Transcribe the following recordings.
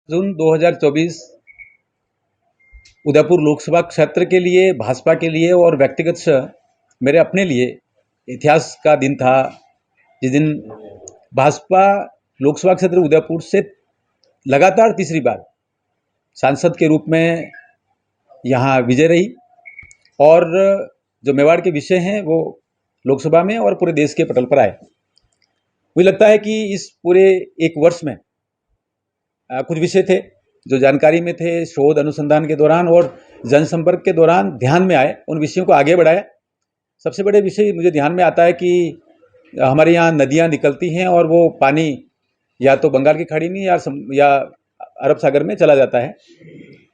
जून 2024 उदयपुर लोकसभा क्षेत्र के लिए, भाजपा के लिए और व्यक्तिगत मेरे अपने लिए इतिहास का दिन था। जिस दिन भाजपा लोकसभा क्षेत्र उदयपुर से लगातार तीसरी बार सांसद के रूप में यहाँ विजय रही और जो मेवाड़ के विषय हैं वो लोकसभा में और पूरे देश के पटल पर आए। मुझे लगता है कि इस पूरे एक वर्ष में कुछ विषय थे जो जानकारी में थे, शोध अनुसंधान के दौरान और जनसंपर्क के दौरान ध्यान में आए, उन विषयों को आगे बढ़ाया। सबसे बड़े विषय मुझे ध्यान में आता है कि हमारे यहाँ नदियाँ निकलती हैं और वो पानी या तो बंगाल की खाड़ी में या अरब सागर में चला जाता है।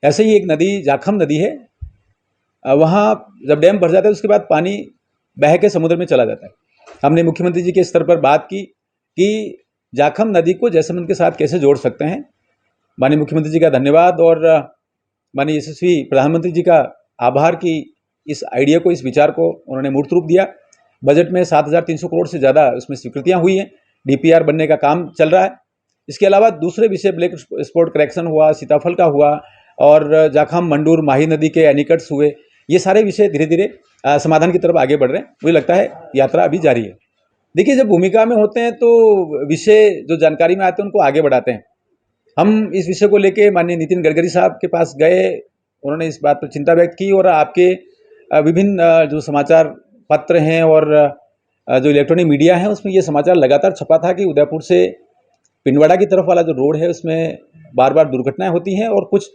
ऐसे ही एक नदी जाखम नदी है, वहाँ जब डैम भर जाता है उसके बाद पानी बह के समुद्र में चला जाता है। हमने मुख्यमंत्री जी के स्तर पर बात की कि जाखम नदी को जैसलमेर के साथ कैसे जोड़ सकते हैं। माननीय मुख्यमंत्री जी का धन्यवाद और माननीय यशस्वी प्रधानमंत्री जी का आभार कि इस आइडिया को, इस विचार को उन्होंने मूर्त रूप दिया। बजट में 7,300 करोड़ से ज़्यादा उसमें स्वीकृतियाँ हुई हैं। डीपीआर बनने का काम चल रहा है। इसके अलावा दूसरे विषय ब्लैक स्पॉट करेक्शन हुआ, सीताफल का हुआ और जाखम, मंडूर, माही नदी के एनीकट्स हुए। ये सारे विषय धीरे धीरे समाधान की तरफ आगे बढ़ रहे हैं। मुझे लगता है यात्रा अभी जारी है। देखिए, जब भूमिका में होते हैं तो विषय जो जानकारी में आते हैं उनको आगे बढ़ाते हैं। हम इस विषय को लेके माननीय नितिन गडकरी साहब के पास गए, उन्होंने इस बात पर चिंता व्यक्त की और आपके विभिन्न जो समाचार पत्र हैं और जो इलेक्ट्रॉनिक मीडिया है उसमें ये समाचार लगातार छपा था कि उदयपुर से पिंडवाड़ा की तरफ वाला जो रोड है उसमें बार बार दुर्घटनाएं होती हैं और कुछ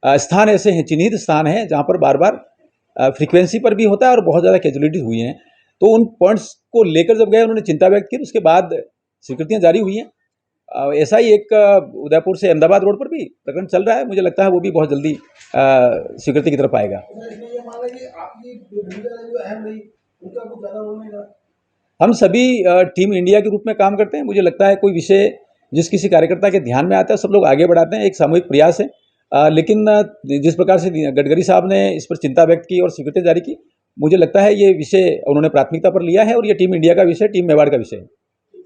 स्थान ऐसे हैं, चिन्हित स्थान हैं जहाँ पर बार बार फ्रीक्वेंसी पर भी होता है और बहुत ज़्यादा कैजुअलिटीज हुई हैं। तो उन पॉइंट्स को लेकर जब गए उन्होंने चिंता व्यक्त की, उसके बाद स्वीकृतियाँ जारी हुई हैं। ऐसा ही एक उदयपुर से अहमदाबाद रोड पर भी प्रकरण चल रहा है। मुझे लगता है वो भी बहुत जल्दी स्वीकृति की तरफ आएगा। हम सभी टीम इंडिया के रूप में काम करते हैं। मुझे लगता है कोई विषय जिस किसी कार्यकर्ता के ध्यान में आता है सब लोग आगे बढ़ाते हैं, एक सामूहिक प्रयास है। लेकिन जिस प्रकार से गडकरी साहब ने इस पर चिंता व्यक्त की और स्वीकृति जारी की, मुझे लगता है ये विषय उन्होंने प्राथमिकता पर लिया है और ये टीम इंडिया का विषय, टीम मेवाड़ का विषय है।